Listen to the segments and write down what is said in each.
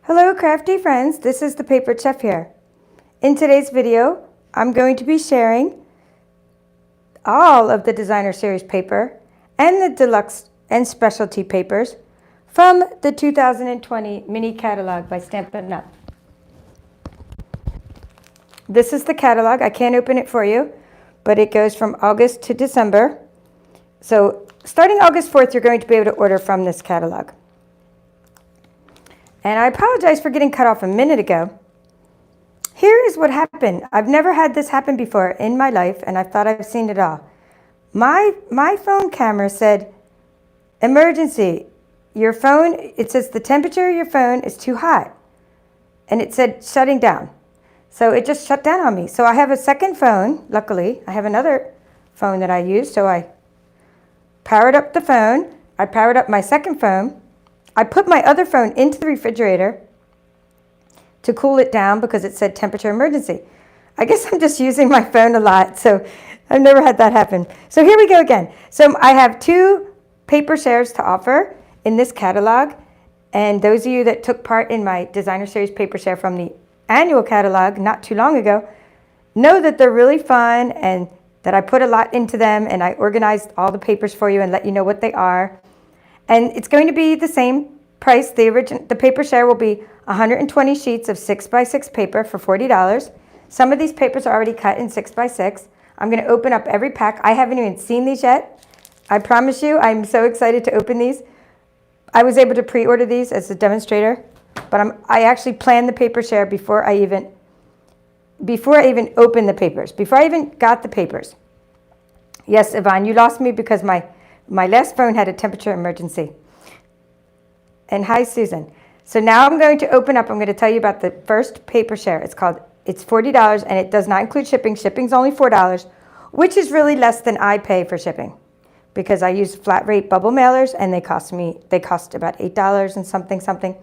Hello crafty friends, this is the Paper Chef here. In today's video, I'm going to be sharing all of the designer series paper and the deluxe and specialty papers from the 2020 mini catalog by Stampin' Up. This is the catalog. I can't open it for you, but it goes from August to December. So starting August 4th, you're going to be able to order from this catalog. And I apologize for getting cut off a minute ago. Here is what happened. I've never had this happen before in my life, and I thought I've seen it all. My phone camera said, emergency, your phone, it says the temperature of your phone is too hot. And it said shutting down. So it just shut down on me. So I have a second phone, luckily. I have another phone that I use, so I powered up the phone. I powered up my second phone. I put my other phone into the refrigerator to cool it down because it said temperature emergency. I guess I'm just using my phone a lot, so I've never had that happen. So here we go again. So I have 2 paper shares to offer in this catalog, and those of you that took part in my designer series paper share from the annual catalog not too long ago know that they're really fun and that I put a lot into them, and I organized all the papers for you and let you know what they are. And it's going to be the same price. The paper share will be 120 sheets of 6x6 paper for $40. Some of these papers are already cut in 6x6. I'm going to open up every pack. I haven't even seen these yet. I promise you, I'm so excited to open these. I was able to pre-order these as a demonstrator, but I actually planned the paper share before I even opened the papers, before I even got the papers. Yes, Yvonne, you lost me because my last phone had a temperature emergency. And hi, Susan. So now I'm going to open up. I'm going to tell you about the first paper share. It's $40, and it does not include shipping. Shipping's only $4, which is really less than I pay for shipping because I use flat rate bubble mailers, and they cost about $8 and something.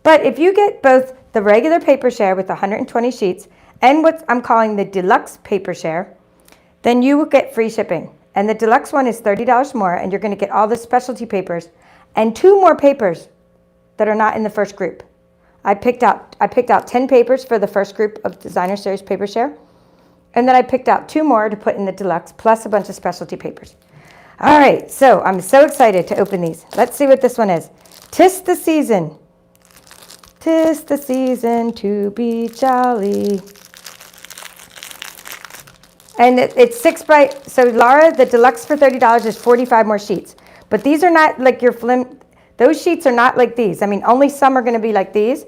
But if you get both the regular paper share with 120 sheets and what I'm calling the deluxe paper share, then you will get free shipping. And the deluxe one is $30 more, and you're going to get all the specialty papers and 2 more papers that are not in the first group. I picked out 10 papers for the first group of designer series paper share, and then I picked out 2 more to put in the deluxe, plus a bunch of specialty papers. All right, so I'm so excited to open these. Let's see what this one is. 'Tis the season. 'Tis the season to be jolly. And it's so Laura, the deluxe for $30 is 45 more sheets. But these are not like your those sheets are not like these. I mean, only some are going to be like these,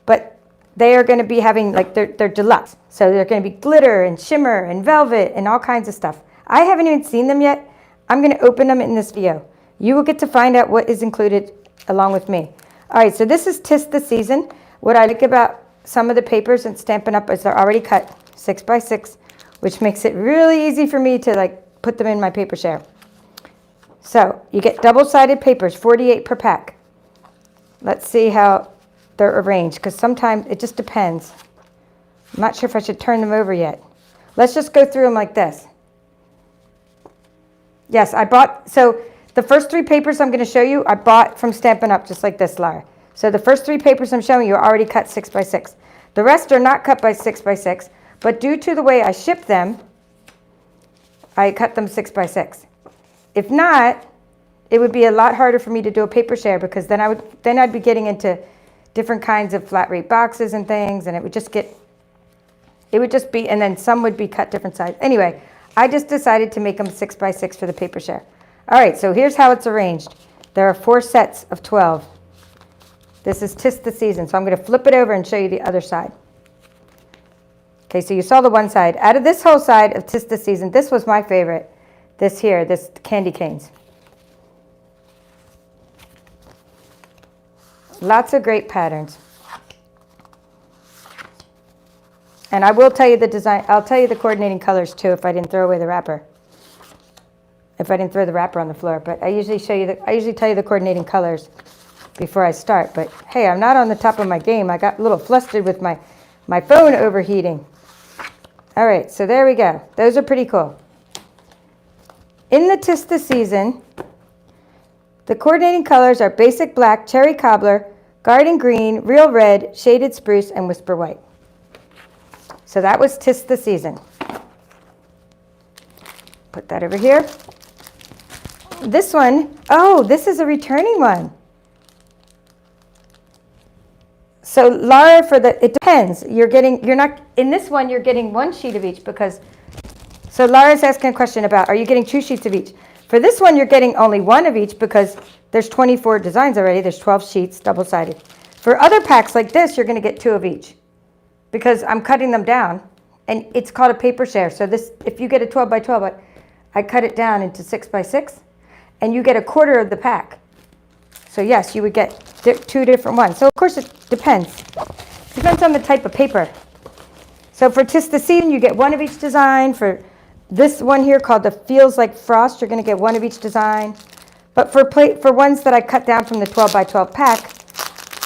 but they are going to be having, like, they're deluxe. So they're going to be glitter and shimmer and velvet and all kinds of stuff. I haven't even seen them yet. I'm going to open them in this video. You will get to find out what is included along with me. All right, so this is 'Tis the Season. What I like about some of the papers and Stampin' Up is they're already cut 6x6, which makes it really easy for me to, like, put them in my paper share. So you get double-sided papers, 48 per pack. Let's see how they're arranged, because sometimes it just depends. I'm not sure if I should turn them over yet. Let's just go through them like this. Yes, so the first 3 papers I'm going to show you, I bought from Stampin' Up, just like this, Laura. So the first 3 papers I'm showing you are already cut 6x6. The rest are not cut by 6x6, but due to the way I ship them, I cut them 6x6. If not, it would be a lot harder for me to do a paper share, because then I'd be getting into different kinds of flat rate boxes and things, and it would just be, and then some would be cut different sizes. Anyway, I just decided to make them 6x6 for the paper share. All right, so here's how it's arranged. There are 4 sets of 12. This is 'Tis the Season, so I'm going to flip it over and show you the other side. Okay, so you saw the one side. Out of this whole side of 'Tis the Season, this was my favorite. This candy canes. Lots of great patterns. And I will tell you the design. I'll tell you the coordinating colors too if I didn't throw away the wrapper. If I didn't throw the wrapper on the floor, but I usually tell you the coordinating colors before I start. But hey, I'm not on the top of my game. I got a little flustered with my phone overheating. All right, so there we go. Those are pretty cool. In the 'Tis the Season, the coordinating colors are basic black, cherry cobbler, Garden Green, Real Red, Shaded Spruce, and Whisper White. So that was 'Tis the Season. Put that over here. This one, oh, this is a returning one. So Laura, it depends. You're not, in this one, you're getting one sheet of each because, so Laura's asking a question about, are you getting 2 sheets of each? For this one, you're getting only 1 of each because there's 24 designs already. There's 12 sheets, double-sided. For other packs like this, you're going to get 2 of each because I'm cutting them down, and it's called a paper share. So this, if you get a 12 by 12, I cut it down into 6 by 6, and you get a quarter of the pack. So yes, you would get 2 different ones. So of course it depends. Depends on the type of paper. So for 'Tis the Season, you get 1 of each design. For this one here called the Feels Like Frost, you're going to get 1 of each design. But for ones that I cut down from the 12 by 12 pack,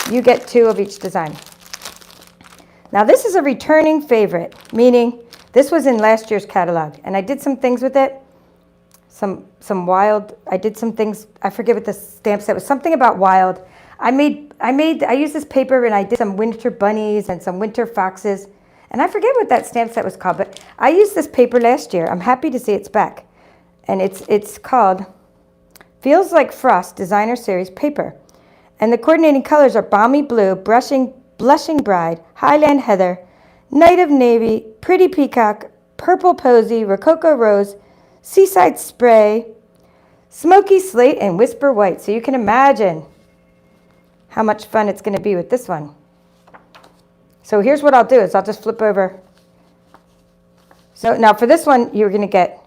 you get 2 of each design. Now this is a returning favorite, meaning this was in last year's catalog, and I did some things with it. I did some things, I forget what the stamp set was, something about wild. I used this paper and I did some winter bunnies and some winter foxes, and I forget what that stamp set was called, but I used this paper last year. I'm happy to see it's back. And it's called Feels Like Frost Designer Series Paper. And the coordinating colors are Balmy Blue, Blushing Bride, Highland Heather, Night of Navy, Pretty Peacock, Purple Posy, Rococo Rose, Seaside Spray, Smoky Slate, and Whisper White. So you can imagine how much fun it's going to be with this one. So here's what I'll do is I'll just flip over. So now for this one, you're going to get,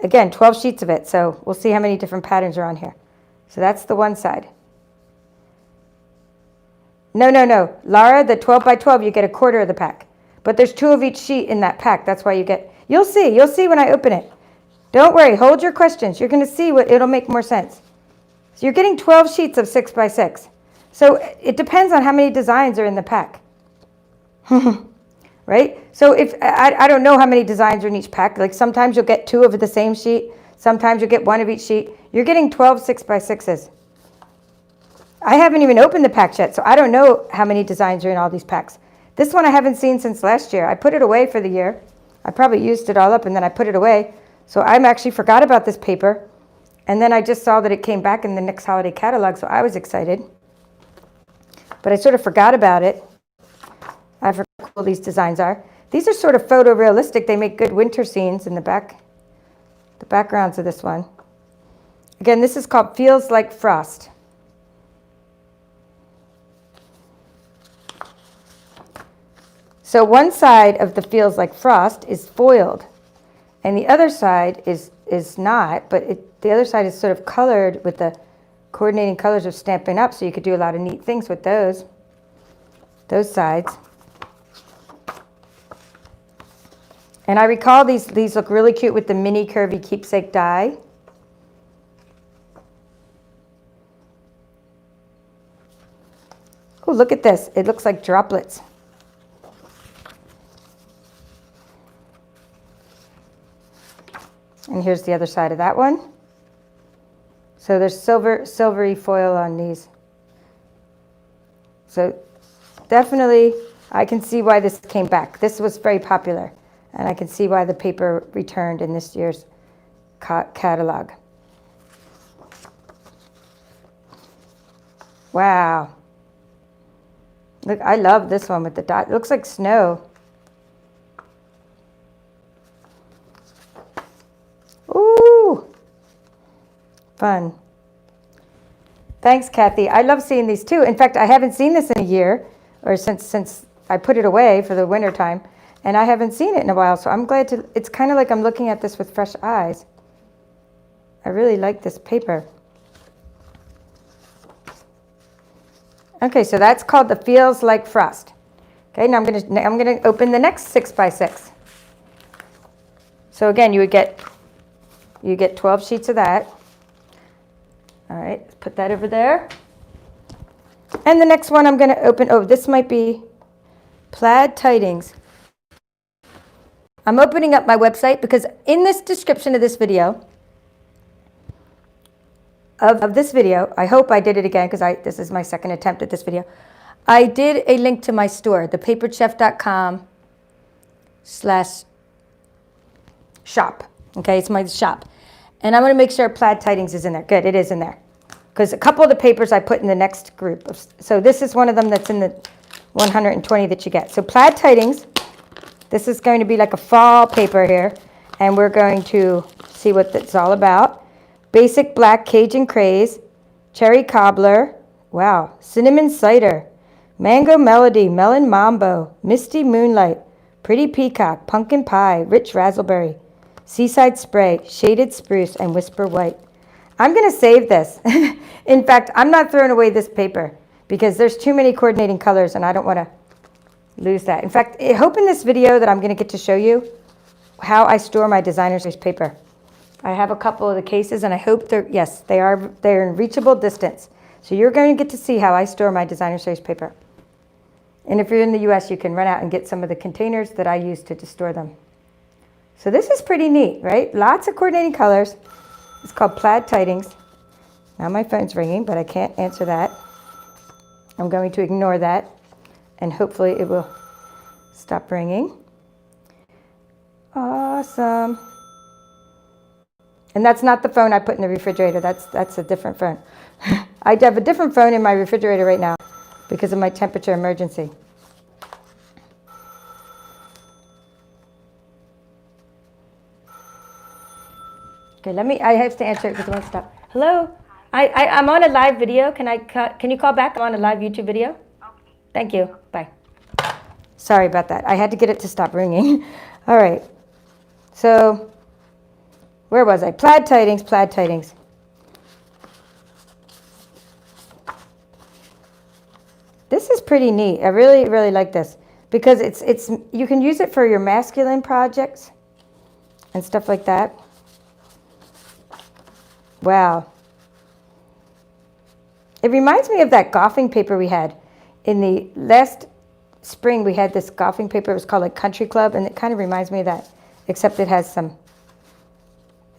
again, 12 sheets of it. So we'll see how many different patterns are on here. So that's the one side. No. Lara, the 12 by 12, you get a quarter of the pack. But there's 2 of each sheet in that pack. That's why you get, you'll see when I open it. Don't worry, hold your questions. You're going to see it'll make more sense. So you're getting 12 sheets of 6 by 6. So it depends on how many designs are in the pack. Right? So if I don't know how many designs are in each pack. Like sometimes you'll get 2 of the same sheet. Sometimes you'll get 1 of each sheet. You're getting 12 6 by 6s. I haven't even opened the pack yet, so I don't know how many designs are in all these packs. This one I haven't seen since last year. I put it away for the year. I probably used it all up and then I put it away. So I actually forgot about this paper. And then I just saw that it came back in the next holiday catalog, so I was excited. But I sort of forgot about it. I forgot how cool these designs are. These are sort of photorealistic. They make good winter scenes in the backgrounds of this one. Again, this is called Feels Like Frost. So one side of the Feels Like Frost is foiled, and the other side is not, but the other side is sort of colored with the coordinating colors of Stampin' Up, so you could do a lot of neat things with those sides. And I recall these look really cute with the mini curvy keepsake die. Oh, look at this. It looks like droplets. And here's the other side of that one. So there's silvery foil on these. So definitely, I can see why this came back. This was very popular. And I can see why the paper returned in this year's catalog. Wow. Look, I love this one with the dot. It looks like snow. Ooh, fun. Thanks, Kathy. I love seeing these too. In fact, I haven't seen this in a year, or since I put it away for the winter time, and I haven't seen it in a while. So I'm glad to. It's kind of like I'm looking at this with fresh eyes. I really like this paper. Okay, so that's called the Feels Like Frost. Okay, now I'm gonna open the next 6 by 6. So again, you get 12 sheets of that. All right, let's put that over there. And the next one I'm going to open, this might be Plaid Tidings. I'm opening up my website because in this description of this video, of this video, I hope I did it again because this is my second attempt at this video. I did a link to my store, thepaperchef.com/shop. Okay, it's my shop. And I'm going to make sure plaid tidings is in there. Good, it is in there. Because a couple of the papers I put in the next group. So this is one of them that's in the 120 that you get. So plaid tidings, this is going to be like a fall paper here. And we're going to see what it's all about. Basic black Cajun craze, cherry cobbler, wow, cinnamon cider, mango melody, melon mambo, misty moonlight, pretty peacock, pumpkin pie, rich raspberry, seaside spray, shaded spruce, and whisper white. I'm going to save this. In fact, I'm not throwing away this paper because there's too many coordinating colors and I don't want to lose that. In fact, I hope in this video that I'm going to get to show you how I store my designer series paper. I have a couple of the cases and I hope they're in reachable distance. So you're going to get to see how I store my designer series paper. And if you're in the US, you can run out and get some of the containers that I use to store them. So this is pretty neat, right? Lots of coordinating colors. It's called plaid tidings. Now my phone's ringing, but I can't answer that. I'm going to ignore that and hopefully it will stop ringing. Awesome. And that's not the phone I put in the refrigerator. That's a different phone. I have a different phone in my refrigerator right now because of my temperature emergency. Okay, I have to answer it because it won't stop. Hello? I'm on a live video. Can you call back? I'm on a live YouTube video. Okay. Thank you. Bye. Sorry about that. I had to get it to stop ringing. All right. So, where was I? Plaid tidings, plaid tidings. This is pretty neat. I really, really like this because you can use it for your masculine projects and stuff like that. Wow. It reminds me of that golfing paper we had. In the last spring, we had this golfing paper. It was called like Country Club, and it kind of reminds me of that, except it has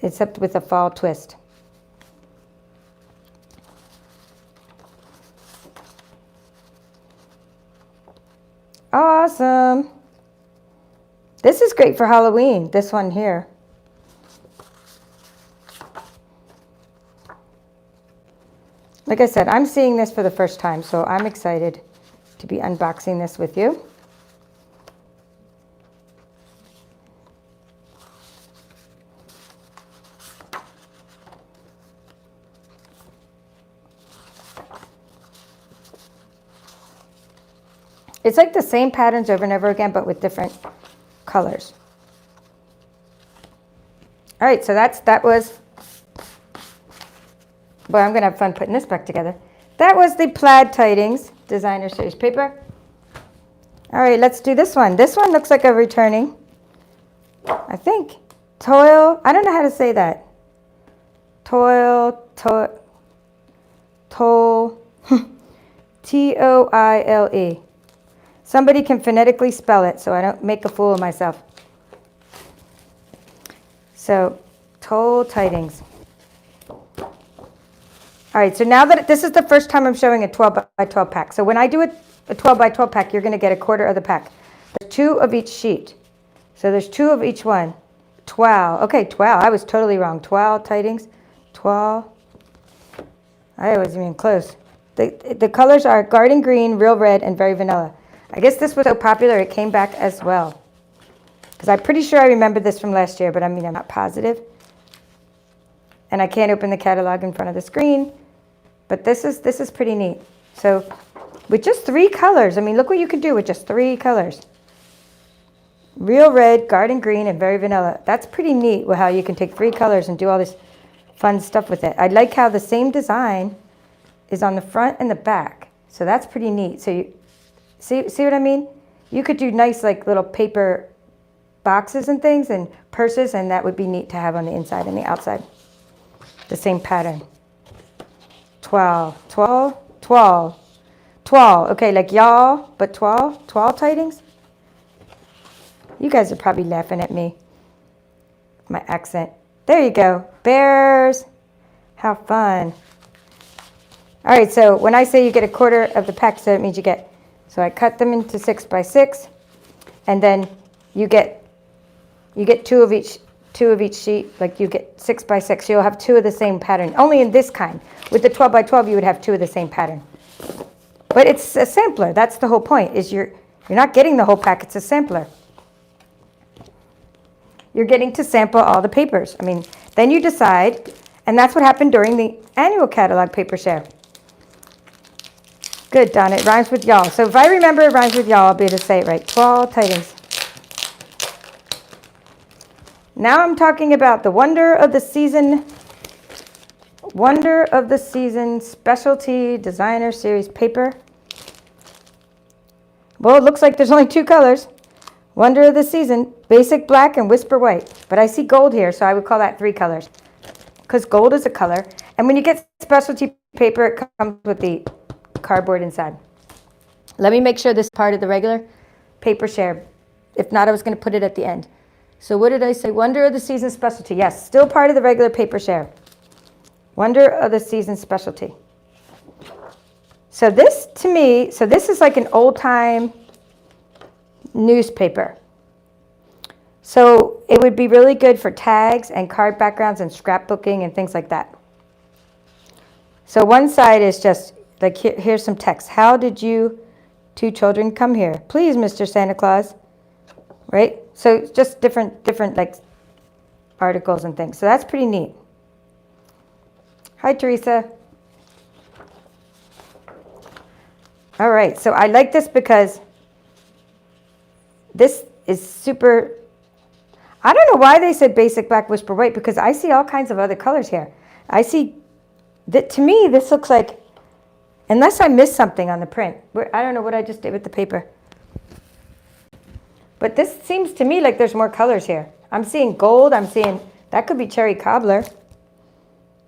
except with a fall twist. Awesome. This is great for Halloween, this one here. Like I said, I'm seeing this for the first time, so I'm excited to be unboxing this with you. It's like the same patterns over and over again, but with different colors. All right, so that was, boy, I'm gonna have fun putting this back together. That was the plaid tidings designer series paper. All right, let's do this one. This one looks like a returning, I think. Toil, I don't know how to say that. Toil, T-O-I-L-E. Somebody can phonetically spell it so I don't make a fool of myself. So, Toll Tidings. All right, so now that this is the first time I'm showing a 12 by 12 pack. So when I do a 12 by 12 pack, you're going to get a quarter of the pack. There's 2 of each sheet. So there's 2 of each one. 12. Okay, 12. I was totally wrong. 12 tidings. 12. I wasn't even close. The colors are garden green, real red, and very vanilla. I guess this was so popular it came back as well. Because I'm pretty sure I remember this from last year, but I'm not positive. And I can't open the catalog in front of the screen. But this is pretty neat. So with just 3 colors, I mean, look what you can do with just 3 colors. Real red, garden green, and very vanilla. That's pretty neat with how you can take 3 colors and do all this fun stuff with it. I like how the same design is on the front and the back. So that's pretty neat. So you see what I mean? You could do nice like little paper boxes and things and purses, and that would be neat to have on the inside and the outside. The same pattern. 12, 12, 12, 12. Okay, like y'all, but 12, 12 tidings. You guys are probably laughing at me. My accent. There you go. Bears. How fun. All right, so when I say you get a quarter of the pack, so it means you get, so I cut them into 6 by 6, and then you get two of each sheet, like you get 6 by 6. You'll have 2 of the same pattern. Only in this kind. With the 12 by 12, you would have 2 of the same pattern. But it's a sampler. That's the whole point, is you're not getting the whole pack. It's a sampler. You're getting to sample all the papers. I mean, then you decide, and that's what happened during the annual catalog paper share. Good, Donna. It rhymes with y'all. So if I remember it rhymes with y'all, I'll be able to say it right. 12 tidings. Now I'm talking about the Wonder of the Season Specialty Designer Series paper. Well, it looks like there's only 2 colors. Wonder of the Season, Basic Black and Whisper White. But I see gold here, so I would call that 3 colors. Because gold is a color. And when you get specialty paper, it comes with the cardboard inside. Let me make sure this is part of the regular paper share. If not, I was going to put it at the end. So what did I say? Wonder of the Season Specialty. Yes, still part of the regular paper share. Wonder of the Season Specialty. So this, to me, so this is like an old-time newspaper. So it would be really good for tags and card backgrounds and scrapbooking and things like that. So one side is just, like, here's some text. How did you 2 children come here? Please, Mr. Santa Claus. Right? So just different like articles and things. So that's pretty neat. Hi, Teresa. All right. So I like this because this is super. I don't know why they said Basic Black Whisper White, because I see all kinds of other colors here. I see that, to me, this looks like, unless I missed something on the print. I don't know what I just did with the paper. But this seems to me like there's more colors here. I'm seeing gold. I'm seeing, that could be cherry cobbler.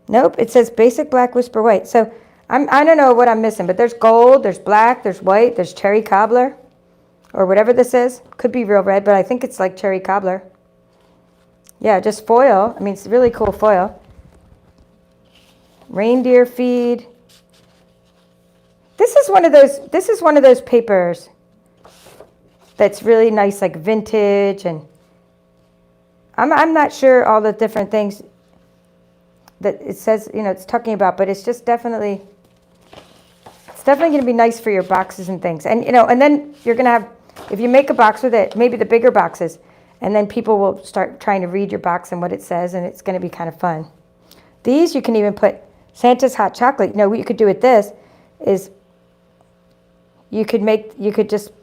Nope, it says Basic Black Whisper White. So I don't know what I'm missing, but there's gold, there's black, there's white, there's cherry cobbler, or whatever this is. Could be real red, but I think it's like cherry cobbler. Yeah, just foil. I mean, it's really cool foil. Reindeer feed. This is one of those papers that's really nice, like vintage, and I'm not sure all the different things that it says, it's talking about, but it's just definitely going to be nice for your boxes and things. And, and then you're going to have, if you make a box with it, maybe the bigger boxes, and then people will start trying to read your box and what it says, and it's going to be kind of fun. These, you can even put Santa's hot chocolate. What you could do with this is you could just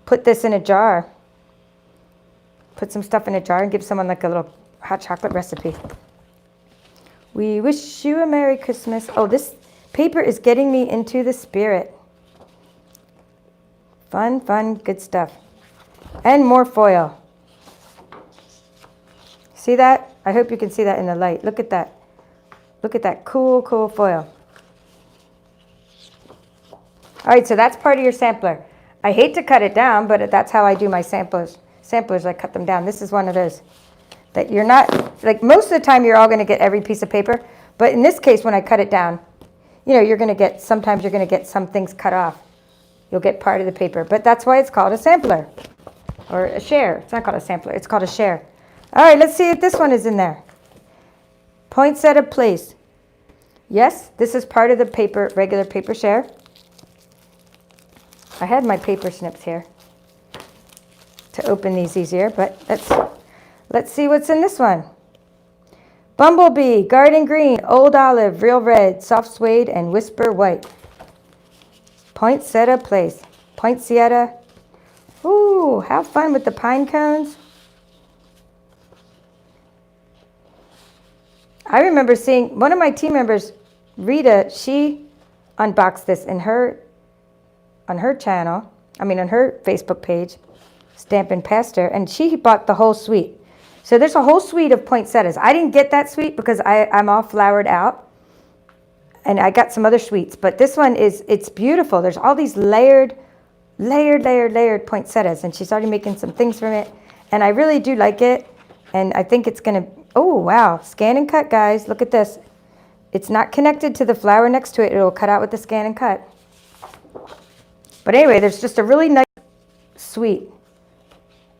put this in a jar. Put some stuff in a jar and give someone like a little hot chocolate recipe. We wish you a Merry Christmas. Oh, this paper is getting me into the spirit. Fun, good stuff. And more foil. See that? I hope you can see that in the light. Look at that. Look at that cool foil. All right, so that's part of your sampler. I hate to cut it down, but that's how I do my samplers. Samplers, I cut them down. This is one of those that you're not, like, most of the time you're all going to get every piece of paper. But in this case, when I cut it down, you're going to get, sometimes you're going to get some things cut off. You'll get part of the paper. But that's why it's called a sampler or a share. It's not called a sampler. It's called a share. All right, let's see if this one is in there. Poinsettia place. Yes, this is part of the paper, regular paper share. I had my paper snips here to open these easier, but let's see what's in this one. Bumblebee, garden green, old olive, real red, soft suede, and whisper white. Poinsettia place. Poinsettia. Ooh, have fun with the pine cones. I remember seeing one of my team members, Rita, she unboxed this on her channel, on her Facebook page, Stampin' Pastor, and she bought the whole suite. So there's a whole suite of poinsettias. I didn't get that suite because I'm all flowered out, and I got some other suites, but this one it's beautiful. There's all these layered poinsettias, and she's already making some things from it, and I really do like it, and I think it's gonna, oh wow, scan and cut, guys, look at this. it's not connected to the flower next to it. It'll cut out with the scan and cut. But anyway, there's just a really nice suite.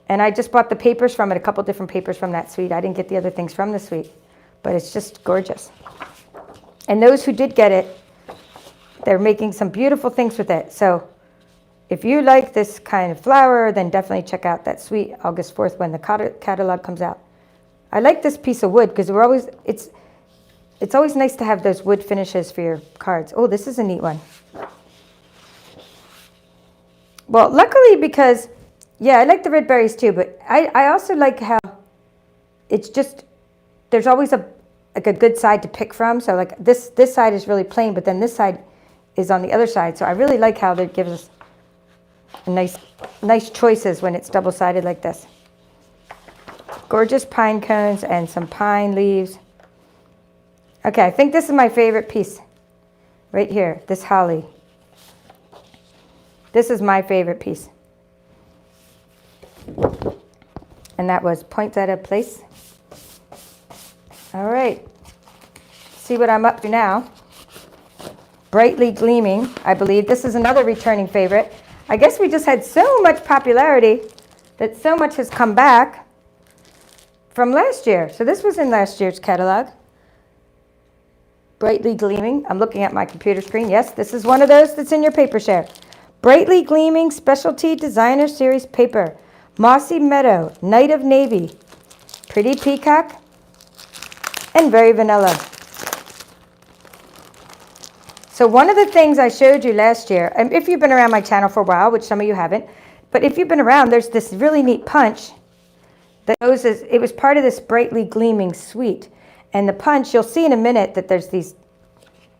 And I just bought the papers from it, a couple different papers from that suite. I didn't get the other things from the suite, but it's just gorgeous. And those who did get it, they're making some beautiful things with it. So if you like this kind of flower, then definitely check out that suite August 4th when the catalog comes out. I like this piece of wood because it's always nice to have those wood finishes for your cards. Oh, this is a neat one. Well, luckily because, yeah, I like the red berries too, but I also like how it's just, there's always a good side to pick from. So like this side is really plain, but then this side is on the other side. So I really like how that gives us nice choices when it's double-sided like this. Gorgeous pine cones and some pine leaves. Okay, I think this is my favorite piece right here, this holly. This is my favorite piece. And that was Poinsettia Place. All right, see what I'm up to now. Brightly Gleaming, I believe. This is another returning favorite. I guess we just had so much popularity that so much has come back from last year. So this was in last year's catalog. Brightly Gleaming. I'm looking at my computer screen. Yes, this is one of those that's in your paper share. Brightly Gleaming Specialty Designer Series Paper. Mossy Meadow, Night of Navy, Pretty Peacock, and Very Vanilla. So one of the things I showed you last year, and if you've been around my channel for a while, which some of you haven't, but if you've been around, there's this really neat punch that goes as, it was part of this Brightly Gleaming suite. And the punch, you'll see in a minute that there's these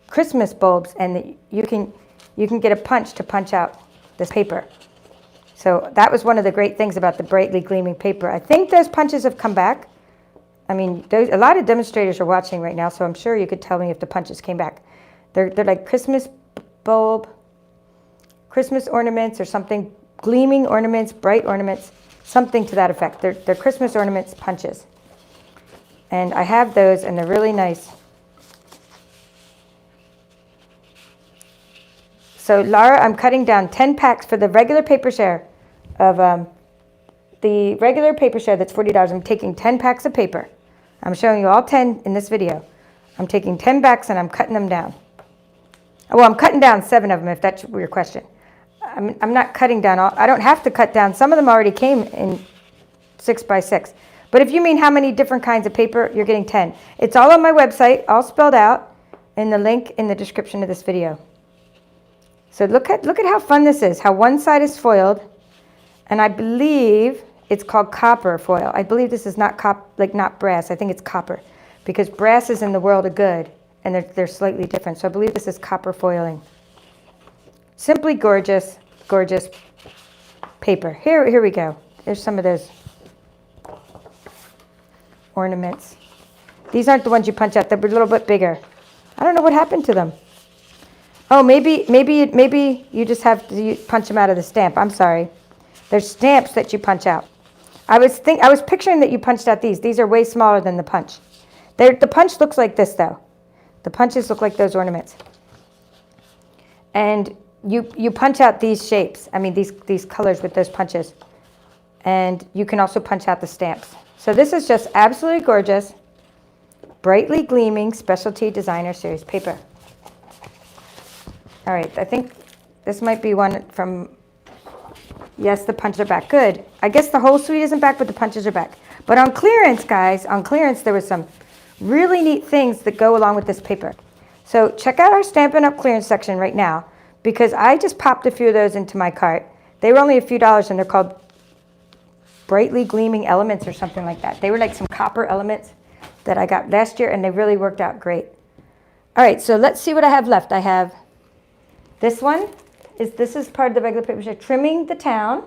Christmas bulbs and that you can get a punch to punch out this paper. So that was one of the great things about the Brightly Gleaming paper. I think those punches have come back. I mean, a lot of demonstrators are watching right now, so I'm sure you could tell me if the punches came back. They're like Christmas bulb, Christmas ornaments or something, gleaming ornaments, bright ornaments, something to that effect. They're Christmas ornaments punches. And I have those, and they're really nice. So Laura, I'm cutting down 10 packs for the regular paper share of the regular paper share that's $40. I'm taking 10 packs of paper. I'm showing you all 10 in this video. I'm taking 10 packs and I'm cutting them down. Well, I'm cutting down 7 of them, if that's your question. I'm not cutting down all. I don't have to cut down. Some of them already came in 6x6. But if you mean how many different kinds of paper, you're getting 10. It's all on my website, all spelled out in the link in the description of this video. So look at how fun this is, how one side is foiled, and I believe it's called copper foil. I believe this is not not brass. I think it's copper, because brass is in the world of good, and they're slightly different. So I believe this is copper foiling. Simply gorgeous, gorgeous paper. Here we go. There's some of those ornaments. These aren't the ones you punch out. They're a little bit bigger. I don't know what happened to them. Oh, maybe you just have to punch them out of the stamp. I'm sorry. There's stamps that you punch out. I was picturing that you punched out these. These are way smaller than the punch. The punch looks like this though. The punches look like those ornaments. And you punch out these shapes. I mean these colors with those punches. And you can also punch out the stamps. So this is just absolutely gorgeous. Brightly Gleaming Specialty Designer Series paper. All right, I think this might be one from, yes, the punches are back. Good. I guess the whole suite isn't back, but the punches are back. But on clearance, guys, on clearance, there was some really neat things that go along with this paper. So check out our Stampin' Up! Clearance section right now, because I just popped a few of those into my cart. They were only a few dollars, and they're called Brightly Gleaming Elements or something like that. They were like some copper elements that I got last year, and they really worked out great. All right, so let's see what I have left. I have this one. This is part of the regular paper share. Trimming the Town.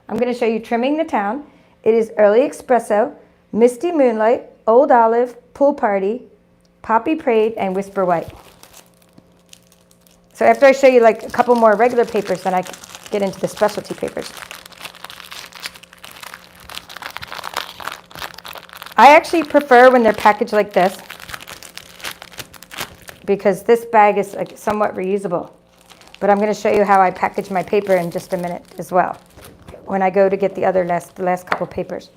I'm going to show you Trimming the Town. It is Early Espresso, Misty Moonlight, Old Olive, Pool Party, Poppy Parade, and Whisper White. So after I show you like a couple more regular papers, then I can get into the specialty papers. I actually prefer when they're packaged like this, because this bag is like somewhat reusable. But I'm going to show you how I package my paper in just a minute as well, when I go to get the last couple papers.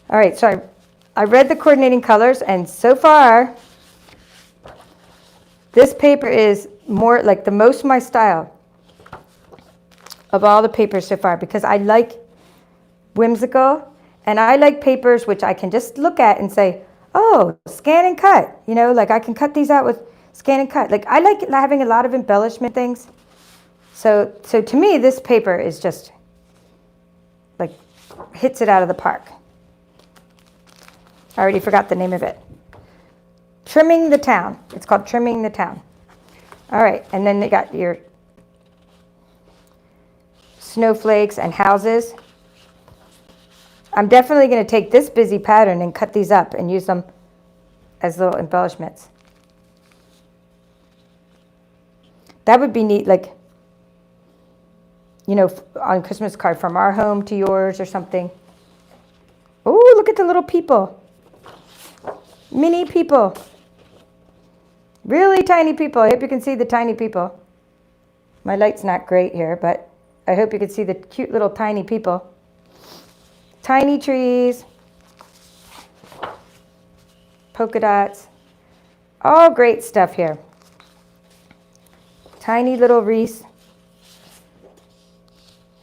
All right, so I read the coordinating colors, and so far, this paper is more like the most my style of all the papers so far, because I like whimsical, and I like papers which I can just look at and say, oh, scan and cut. You know, like I can cut these out with scan and cut. Like I like having a lot of embellishment things. So to me, this paper is just like hits it out of the park. I already forgot the name of it. Trimming the Town. It's called Trimming the Town. All right, and then they got your snowflakes and houses. I'm definitely going to take this busy pattern and cut these up and use them as little embellishments. That would be neat, like, you know, on Christmas card, from our home to yours or something. Oh, look at the little people. Mini people. Really tiny people. I hope you can see the tiny people. My light's not great here, but I hope you can see the cute little tiny people. Tiny trees. Polka dots. All great stuff here. Tiny little wreaths.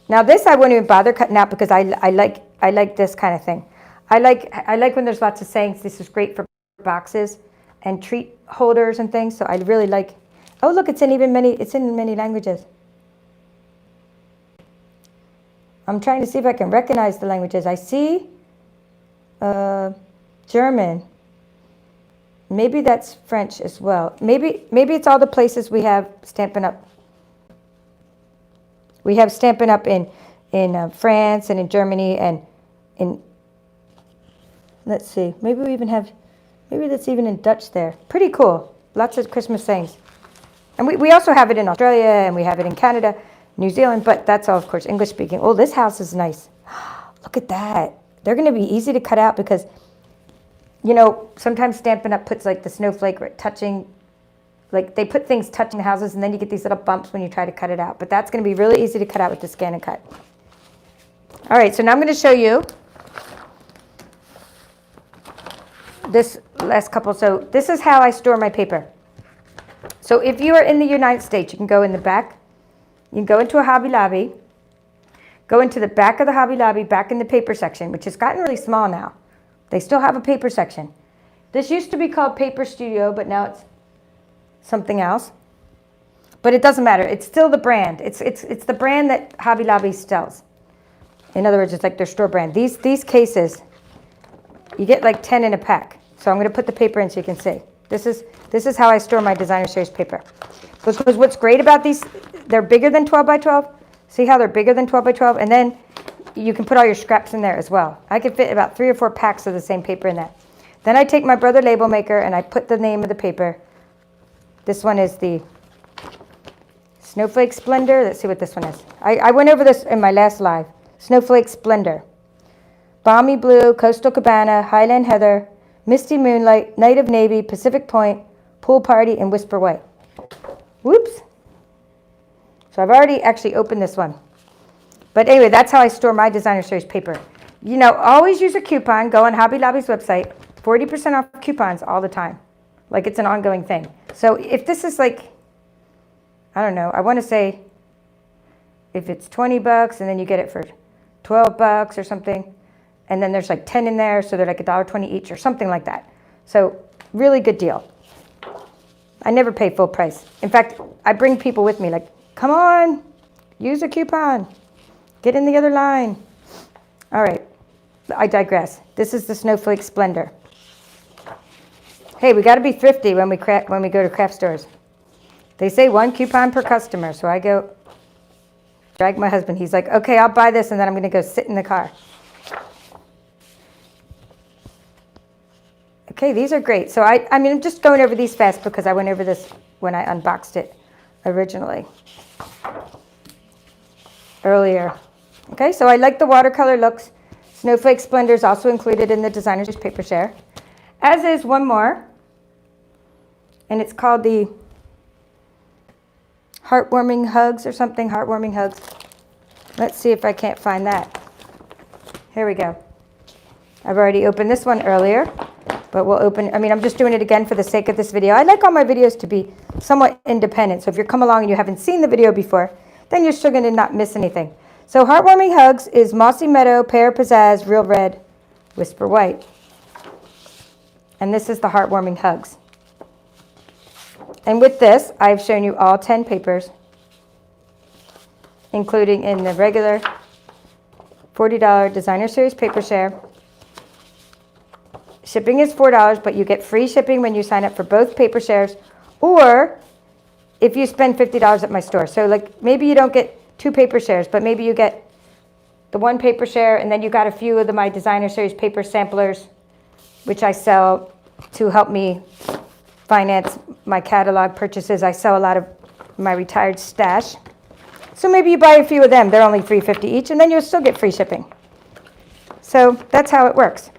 Now this I wouldn't even bother cutting out, because I like this kind of thing. I like when there's lots of sayings. This is great for boxes and treat holders and things. So I really like. Oh, look, it's in many languages. I'm trying to see if I can recognize the languages. I see German. Maybe that's French as well. Maybe it's all the places we have Stampin' Up. We have Stampin' Up in France and in Germany and in, let's see, maybe that's even in Dutch there. Pretty cool. Lots of Christmas sayings. And we also have it in Australia, and we have it in Canada, New Zealand, but that's all, of course, English speaking. Oh, this house is nice. Look at that. They're going to be easy to cut out, because, you know, sometimes Stampin' Up puts like the snowflake touching, like they put things touching the houses, and then you get these little bumps when you try to cut it out. But that's going to be really easy to cut out with the scan and cut. All right, so now I'm going to show you this last couple. So this is how I store my paper. So if you are in the United States, you can go in the back. You can go into a Hobby Lobby, go into the back of the Hobby Lobby, back in the paper section, which has gotten really small now. They still have a paper section. This used to be called Paper Studio, but now it's something else. But it doesn't matter. It's still the brand. It's the brand that Hobby Lobby sells. In other words, it's like their store brand. These cases, you get like 10 in a pack. So I'm going to put the paper in so you can see. This is how I store my Designer Series paper. Because what's great about these, they're bigger than 12 by 12. See how they're bigger than 12 by 12? And then you can put all your scraps in there as well. I could fit about 3 or 4 packs of the same paper in that. Then I take my Brother label maker and I put the name of the paper. This one is the Snowflake Splendor. Let's see what this one is. I went over this in my last live. Snowflake Splendor. Balmy Blue, Coastal Cabana, Highland Heather, Misty Moonlight, Night of Navy, Pacific Point, Pool Party, and Whisper White. Whoops. So I've already actually opened this one. But anyway, that's how I store my Designer Series paper. You know, always use a coupon. Go on Hobby Lobby's website. 40% off coupons all the time. Like it's an ongoing thing. So if this is like, I don't know, I want to say if it's 20 bucks and then you get it for 12 bucks or something, and then there's like 10 in there, so they're like $1.20 each or something like that. So really good deal. I never pay full price. In fact, I bring people with me like, come on, use a coupon. Get in the other line. All right, I digress. This is the Snowflake Splendor. Hey, we got to be thrifty when we go to craft stores. They say 1 coupon per customer, so I go drag my husband. He's like, okay, I'll buy this, and then I'm going to go sit in the car. Okay, these are great. So I mean, I'm just going over these fast because I went over this when I unboxed it originally, earlier. Okay, so I like the watercolor looks. Snowflake Splendor is also included in the Designer's paper share, as is one more. And it's called the Heartwarming Hugs or something, Heartwarming Hugs. Let's see if I can't find that. Here we go. I've already opened this one earlier, but we'll open, I'm just doing it again for the sake of this video. I like all my videos to be somewhat independent. So if you're come along and you haven't seen the video before, then you're still going to not miss anything. So Heartwarming Hugs is Mossy Meadow, Pear Pizzazz, Real Red, Whisper White. And this is the Heartwarming Hugs. And with this, I've shown you all 10 papers, including in the regular $40 Designer Series paper share. Shipping is $4, but you get free shipping when you sign up for both paper shares, or if you spend $50 at my store. So like maybe you don't get 2 paper shares, but maybe you get the 1 paper share, and then you got a few of my Designer Series paper samplers, which I sell to help me finance my catalog purchases. I sell a lot of my retired stash. So maybe you buy a few of them. They're only $3.50 each, and then you'll still get free shipping. So that's how it works.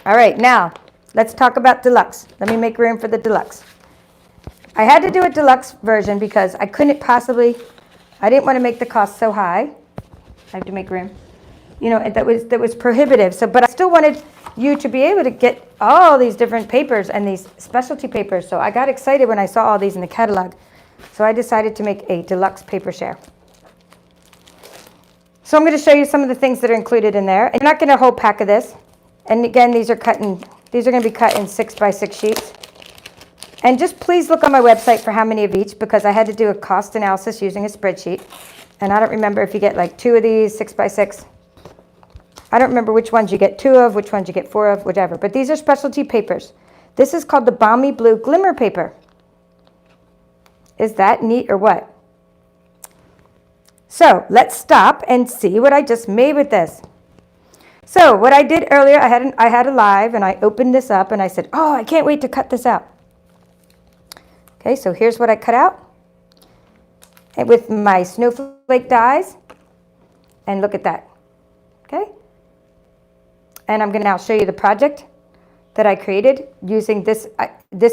All right, now let's talk about Deluxe. Let me make room for the Deluxe. I had to do a Deluxe version because I didn't want to make the cost so high. I have to make room. That was prohibitive. But I still wanted you to be able to get all these different papers and these specialty papers. So I got excited when I saw all these in the catalog. So I decided to make a Deluxe paper share. So I'm going to show you some of the things that are included in there. And you're not getting a whole pack of this. And again, these are going to be cut in 6x6 sheets. And just please look on my website for how many of each, because I had to do a cost analysis using a spreadsheet. And I don't remember if you get like 2 of these 6x6. I don't remember which ones you get 2 of, which ones you get 4 of, whatever. But these are specialty papers. This is called the Balmy Blue Glimmer Paper. Is that neat or what? So let's stop and see what I just made with this. So what I did earlier, I had a live, and I opened this up and I said, oh, I can't wait to cut this out. Okay, so here's what I cut out. And with my Snowflake dies, and look at that. Okay? And I'm going to now show you the project that I created using this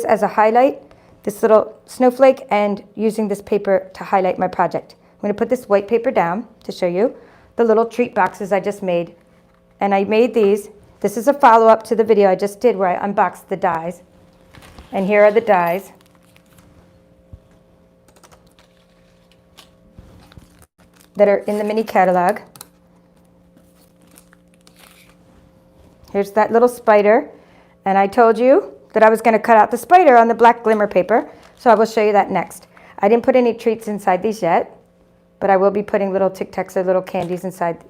as a highlight, this little snowflake, and using this paper to highlight my project. I'm going to put this white paper down to show you the little treat boxes I just made. And I made these. This is a follow-up to the video I just did where I unboxed the dies. And here are the dies. That are in the mini catalog. Here's that little spider. And I told you that I was going to cut out the spider on the black glimmer paper. So I will show you that next. I didn't put any treats inside these yet, but I will be putting little Tic Tacs or little candies inside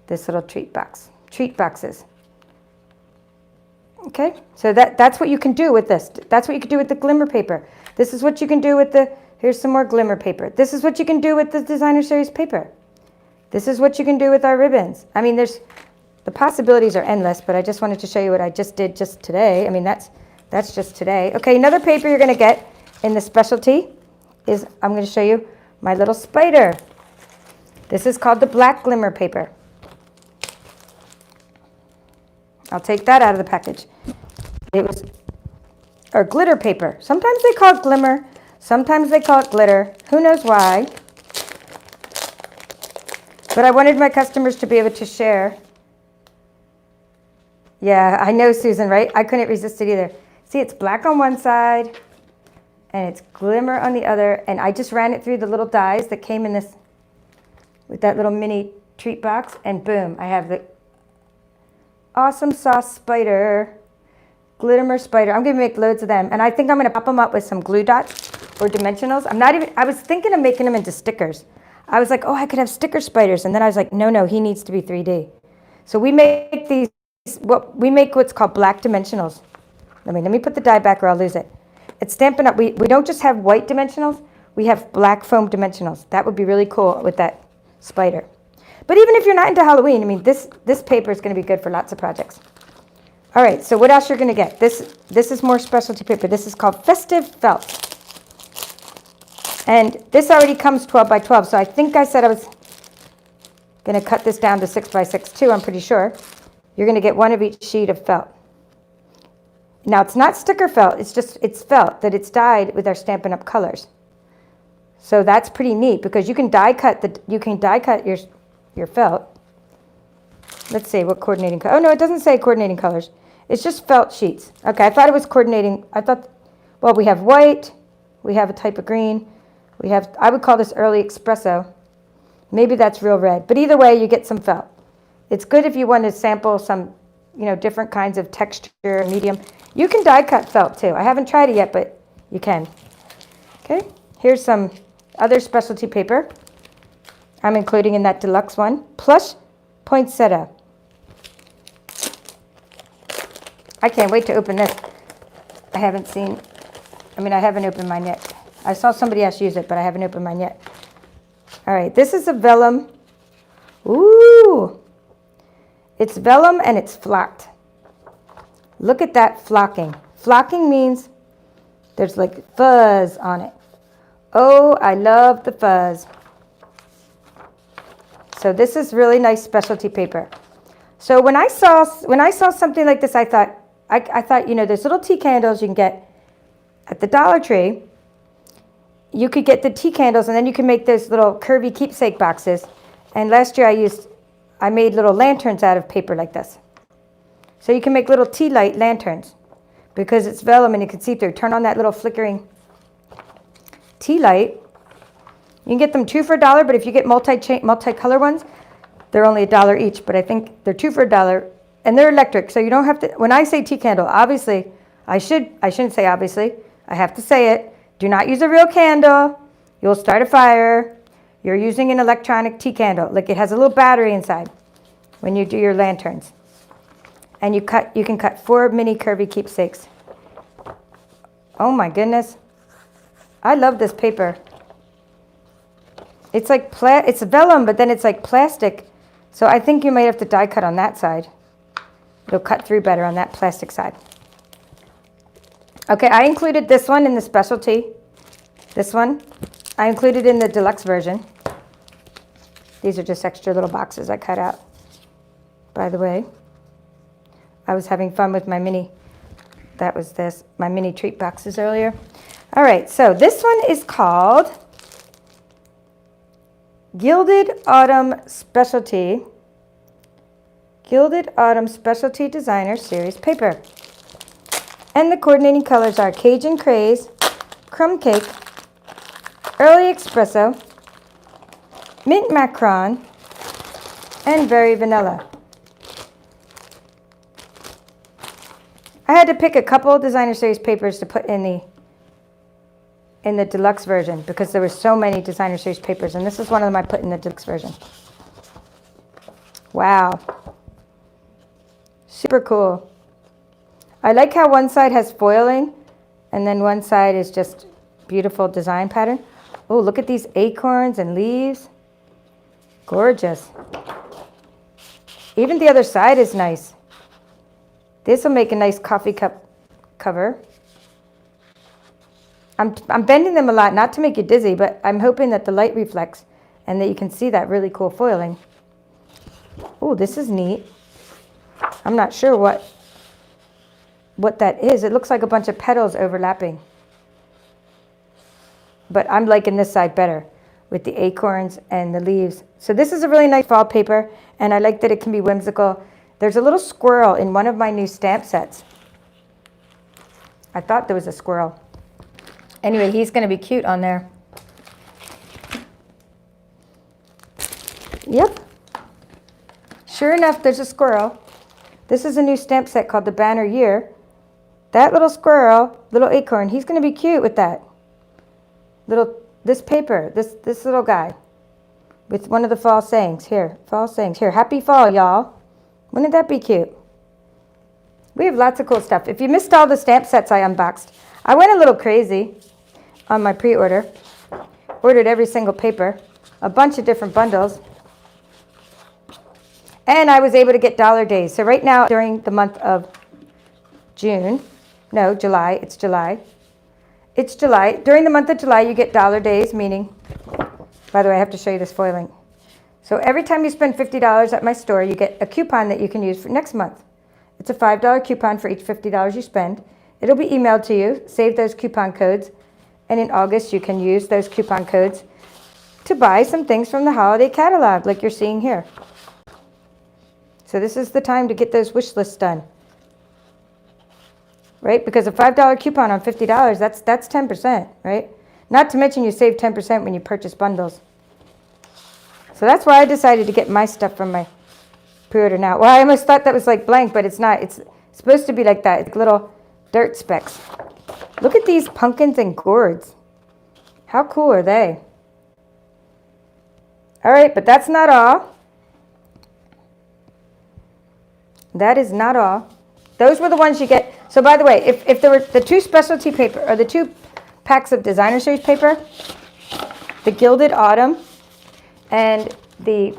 this little treat boxes. Okay, so that's what you can do with this. That's what you can do with the glimmer paper. This is what you can do with here's some more glimmer paper. This is what you can do with the Designer Series paper. This is what you can do with our ribbons. The possibilities are endless, but I just wanted to show you what I just did just today. That's just today. Okay, another paper you're going to get in the specialty is, I'm going to show you my little spider. This is called the black glimmer paper. I'll take that out of the package. Or glitter paper. Sometimes they call it glimmer. Sometimes they call it glitter. Who knows why? But I wanted my customers to be able to share. Yeah, I know, Susan, right? I couldn't resist it either. See, it's black on one side, and it's glimmer on the other. And I just ran it through the little dies that came in this, with that little mini treat box. And boom, I have the awesome sauce spider, glimmer spider. I'm going to make loads of them. And I think I'm going to pop them up with some glue dots or dimensionals. I was thinking of making them into stickers. I was like, oh, I could have sticker spiders. And then I was like, no, he needs to be 3D. So we make what's called black dimensionals. Let me put the die back or I'll lose it. It's Stampin' Up. We don't just have white dimensionals. We have black foam dimensionals. That would be really cool with that spider. But even if you're not into Halloween, this paper is going to be good for lots of projects. All right, so what else you're going to get? This is more specialty paper. This is called Festive Felt. And this already comes 12 by 12, so I think I said I was going to cut this down to 6 by 6 too, I'm pretty sure. You're going to get one of each sheet of felt. Now it's not sticker felt, it's felt that it's dyed with our Stampin' Up! Colors. So that's pretty neat because you can die cut your felt. Let's see what coordinating color. Oh no, it doesn't say coordinating colors. It's just felt sheets. Okay, I thought it was coordinating. Well, we have white, we have a type of green, I would call this early espresso. Maybe that's real red, but either way, you get some felt. It's good if you want to sample some, different kinds of texture and medium. You can die cut felt too. I haven't tried it yet, but you can. Okay, here's some other specialty paper I'm including in that deluxe one. Plush poinsettia. I can't wait to open this. I haven't opened mine yet. I saw somebody else use it, but I haven't opened mine yet. All right, this is a vellum. Ooh, it's vellum and it's flocked. Look at that flocking. Flocking means there's like fuzz on it. Oh, I love the fuzz. So this is really nice specialty paper. So when I saw something like this, I thought, there's little tea candles you can get at the Dollar Tree. You could get the tea candles, and then you can make those little curvy keepsake boxes. And last year I made little lanterns out of paper like this. So you can make little tea light lanterns because it's vellum and you can see through. Turn on that little flickering tea light. You can get them 2 for $1, but if you get multicolor ones, they're only $1 each. But I think they're 2 for $1, and they're electric. So you don't have to. When I say tea candle, obviously, I shouldn't say obviously. I have to say it. Do not use a real candle. You'll start a fire. You're using an electronic tea candle. Like it has a little battery inside when you do your lanterns. And you can cut 4 mini curvy keepsakes. Oh my goodness. I love this paper. It's like it's vellum, but then it's like plastic. So I think you might have to die cut on that side. It'll cut through better on that plastic side. Okay, I included this one in the specialty. This one, I included in the deluxe version. These are just extra little boxes I cut out. By the way, I was having fun with my mini treat boxes earlier. All right, so this one is called Gilded Autumn Specialty Designer Series Paper. And the coordinating colors are Cajun Craze, Crumb Cake, Early Espresso, Mint Macron, and Very Vanilla. I had to pick a couple designer series papers to put in the deluxe version because there were so many designer series papers, and this is one of them I put in the deluxe version. Wow. Super cool. I like how one side has foiling and then one side is just beautiful design pattern. Oh, look at these acorns and leaves. Gorgeous. Even the other side is nice. This will make a nice coffee cup cover. I'm bending them a lot, not to make you dizzy, but I'm hoping that the light reflects and that you can see that really cool foiling. Oh, this is neat. I'm not sure what that is. It looks like a bunch of petals overlapping. But I'm liking this side better with the acorns and the leaves. So this is a really nice fall paper, and I like that it can be whimsical. There's a little squirrel in one of my new stamp sets. I thought there was a squirrel. Anyway, he's going to be cute on there. Yep. Sure enough, there's a squirrel. This is a new stamp set called the Banner Year. That little squirrel, little acorn, he's going to be cute with that. This paper, this little guy with one of the fall sayings. Here, fall sayings. Here, happy fall, y'all. Wouldn't that be cute? We have lots of cool stuff. If you missed all the stamp sets I unboxed, I went a little crazy on my pre-order. Ordered every single paper, a bunch of different bundles. And I was able to get dollar days. So right now, during the month of July. It's July. During the month of July, you get dollar days, meaning, by the way, I have to show you this foiling. So every time you spend $50 at my store, you get a coupon that you can use for next month. It's a $5 coupon for each $50 you spend. It'll be emailed to you. Save those coupon codes. And in August, you can use those coupon codes to buy some things from the holiday catalog, like you're seeing here. So this is the time to get those wish lists done. Right? Because a $5 coupon on $50, that's 10%, right? Not to mention you save 10% when you purchase bundles. So that's why I decided to get my stuff from my pre-order now. Well, I almost thought that was like blank, but it's not. It's supposed to be like that. It's little dirt specks. Look at these pumpkins and gourds. How cool are they? All right, but that's not all. That is not all. Those were the ones you get. So by the way, if there were the two specialty paper, or the two packs of designer series paper, the Gilded Autumn and the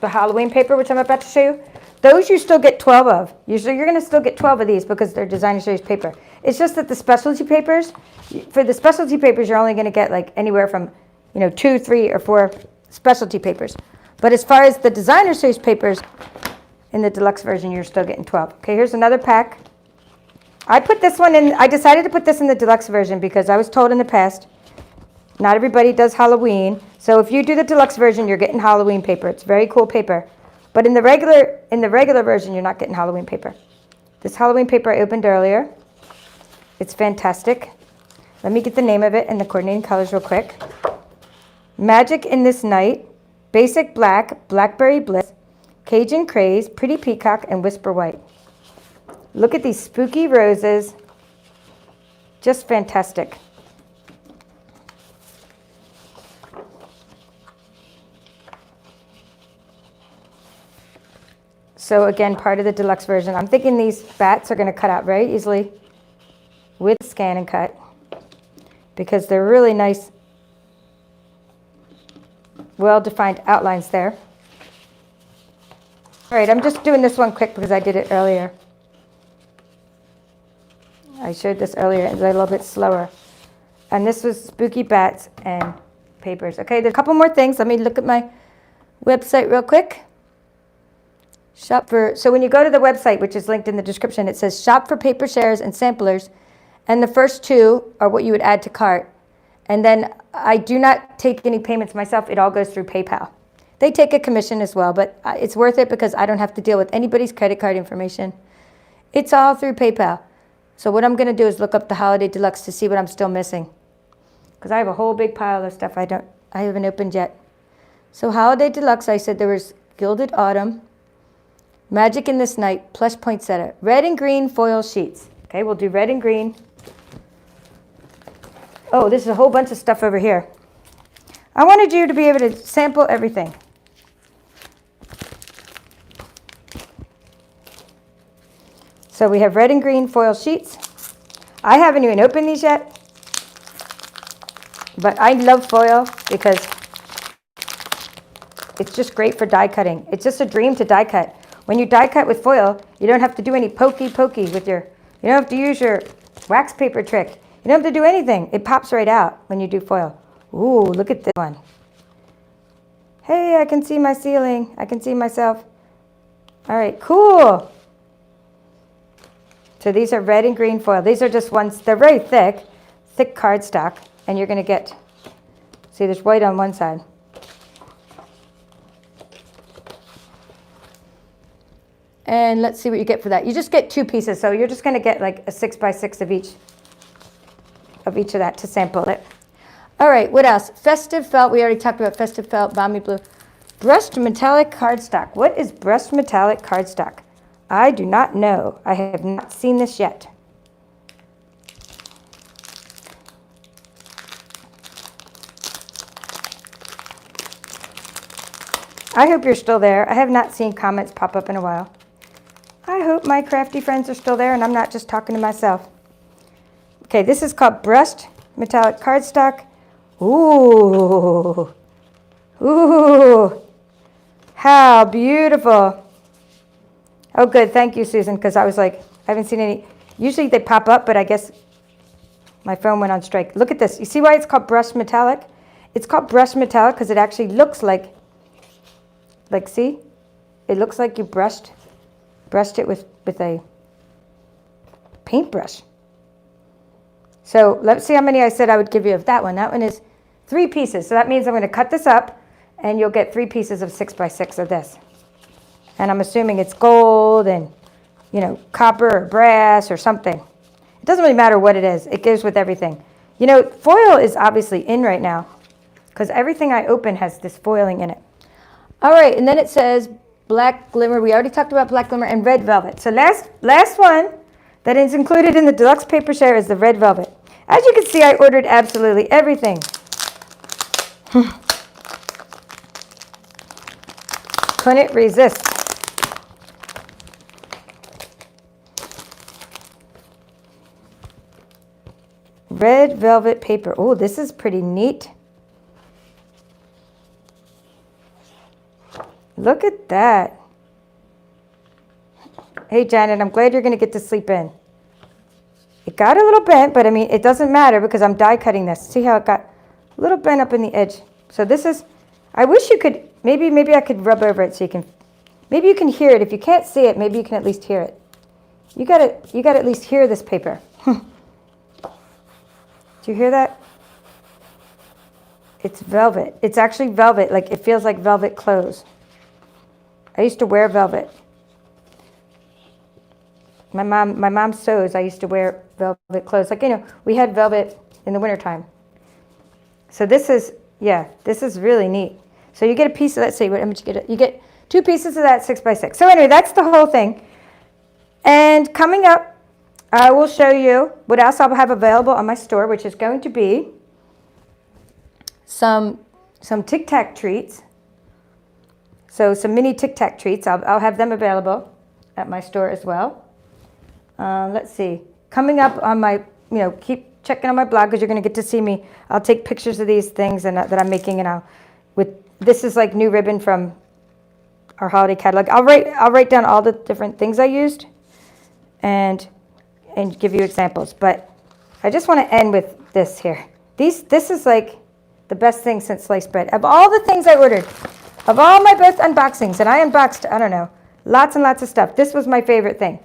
Halloween paper, which I'm about to show you, those you still get 12 of. Usually you're going to still get 12 of these because they're designer series paper. It's just that the specialty papers, for the specialty papers, you're only going to get like anywhere from, 2, 3, or 4 specialty papers. But as far as the designer series papers, in the deluxe version, you're still getting 12. Okay, here's another pack. I put this one in, I decided to put this in the deluxe version because I was told in the past, not everybody does Halloween. So if you do the deluxe version, you're getting Halloween paper. It's very cool paper. But in the regular version, you're not getting Halloween paper. This Halloween paper I opened earlier. It's fantastic. Let me get the name of it and the coordinating colors real quick. Magic in This Night, Basic Black, Blackberry Bliss, Cajun Craze, Pretty Peacock, and Whisper White. Look at these spooky roses. Just fantastic. So again, part of the deluxe version. I'm thinking these bats are going to cut out very easily with scan and cut because they're really nice, well-defined outlines there. All right, I'm just doing this one quick because I did it earlier. I showed this earlier. It's a little bit slower. And this was spooky bats and papers. Okay, there's a couple more things. Let me look at my website real quick. So when you go to the website, which is linked in the description, it says shop for paper shares and samplers. And the first two are what you would add to cart. And then I do not take any payments myself. It all goes through PayPal. They take a commission as well, but it's worth it because I don't have to deal with anybody's credit card information. It's all through PayPal. So what I'm going to do is look up the Holiday Deluxe to see what I'm still missing. Because I have a whole big pile of stuff I haven't opened yet. So Holiday Deluxe, I said there was Gilded Autumn, Magic in This Night, Plush Poinsettia, red and green foil sheets. Okay, we'll do red and green. Oh, this is a whole bunch of stuff over here. I wanted you to be able to sample everything. So we have red and green foil sheets. I haven't even opened these yet, but I love foil because it's just great for die cutting. It's just a dream to die cut. When you die cut with foil, you don't have to do any pokey with you don't have to use your wax paper trick. You don't have to do anything. It pops right out when you do foil. Ooh, look at this one. Hey, I can see my ceiling. I can see myself. All right, cool. So these are red and green foil. These are just ones, they're very thick cardstock, and you're going to get, see there's white on one side. And let's see what you get for that. You just get 2 pieces, so you're just going to get like a 6x6 of each of that to sample it. All right, what else? Festive Felt. We already talked about Festive Felt, Balmy Blue. Brushed metallic cardstock. What is brushed metallic cardstock? I do not know. I have not seen this yet. I hope you're still there. I have not seen comments pop up in a while. I hope my crafty friends are still there and I'm not just talking to myself. Okay, this is called brushed metallic cardstock. Ooh. Ooh. How beautiful. Oh, good. Thank you, Susan, because I was like, I haven't seen any. Usually they pop up, but I guess my phone went on strike. Look at this. You see why it's called brushed metallic? It's called brushed metallic because it actually looks like, see? It looks like you brushed brushed it with a paintbrush. So let's see how many I said I would give you of that one. That one is 3 pieces. So that means I'm going to cut this up and you'll get 3 pieces of 6x6 of this. And I'm assuming it's gold and, you know, copper or brass or something. It doesn't really matter what it is. It goes with everything. You know, foil is obviously in right now because everything I open has this foiling in it. All right, and then it says black glimmer. We already talked about black glimmer and red velvet. So last one that is included in the deluxe paper share is the red velvet. As you can see, I ordered absolutely everything. Couldn't resist. Red velvet paper. Oh, this is pretty neat. Look at that. Hey, Janet, I'm glad you're going to get to sleep in. It got a little bent, but I mean, it doesn't matter because I'm die cutting this. See how it got a little bent up in the edge. So this is, I wish you could, maybe I could rub over it so you can, maybe you can hear it. If you can't see it, maybe you can at least hear it. You got to at least hear this paper. Do you hear that? It's velvet. It's actually velvet. Like it feels like velvet clothes. I used to wear velvet. My mom sews. I used to wear velvet clothes. Like, you know, we had velvet in the wintertime. So this is, yeah, this is really neat. So you get a piece of, let's see, what image you get? You get 2 pieces of that 6x6. So anyway, that's the whole thing. And coming up, I will show you what else I'll have available on my store, which is going to be some Tic Tac treats. So some mini Tic Tac treats. I'll have them available at my store as well. Let's see. Coming up on my, you know, keep checking on my blog because you're going to get to see me. I'll take pictures of these things and that I'm making, and this is like new ribbon from our holiday catalog. I'll write down all the different things I used and give you examples. But I just want to end with this here. This is like the best thing since sliced bread. Of all the things I ordered, of all my best unboxings, and I unboxed, I don't know, lots and lots of stuff. This was my favorite thing.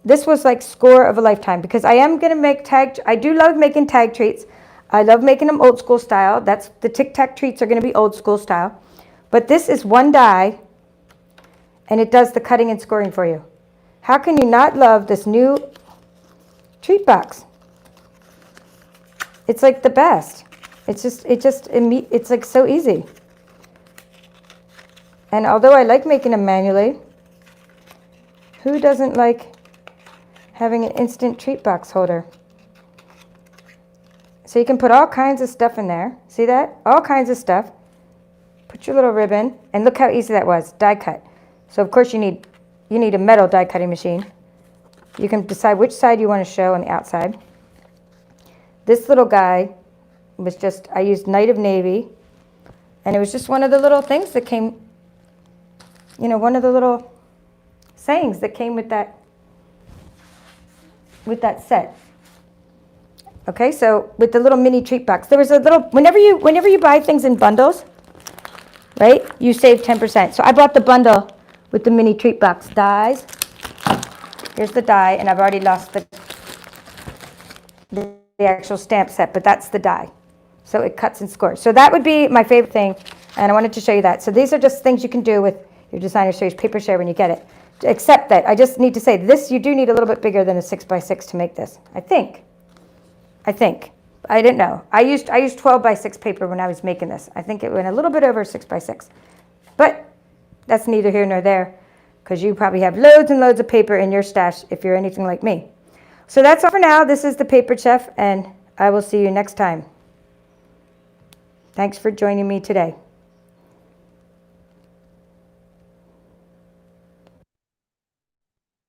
This was like score of a lifetime because I am going to make I do love making tag treats. I love making them old school style. That's the Tic Tac treats are going to be old school style. But this is one die and it does the cutting and scoring for you. How can you not love this new treat box? It's like the best. It's like so easy. And although I like making them manually, who doesn't like having an instant treat box holder? So you can put all kinds of stuff in there. See that? All kinds of stuff. Put your little ribbon, and look how easy that was, die cut. So of course you need a metal die cutting machine. You can decide which side you want to show on the outside. This little guy was just, I used Night of Navy, and it was just one of the little things that came, you know, one of the little sayings that came with that set. Okay, so with the little mini treat box, there was a little, whenever you buy things in bundles, right, you save 10%. So I bought the bundle with the mini treat box dies. Here's the die, and I've already lost the actual stamp set, but that's the die. So it cuts and scores. So that would be my favorite thing, and I wanted to show you that. So these are just things you can do with your Designer Series paper share when you get it. Except that I just need to say this, you do need a little bit bigger than a 6x6 to make this. I think. I didn't know. I used 12x6 paper when I was making this. I think it went a little bit over 6x6. But that's neither here nor there because you probably have loads and loads of paper in your stash if you're anything like me. So that's all for now. This is the Paper Chef, and I will see you next time. Thanks for joining me today.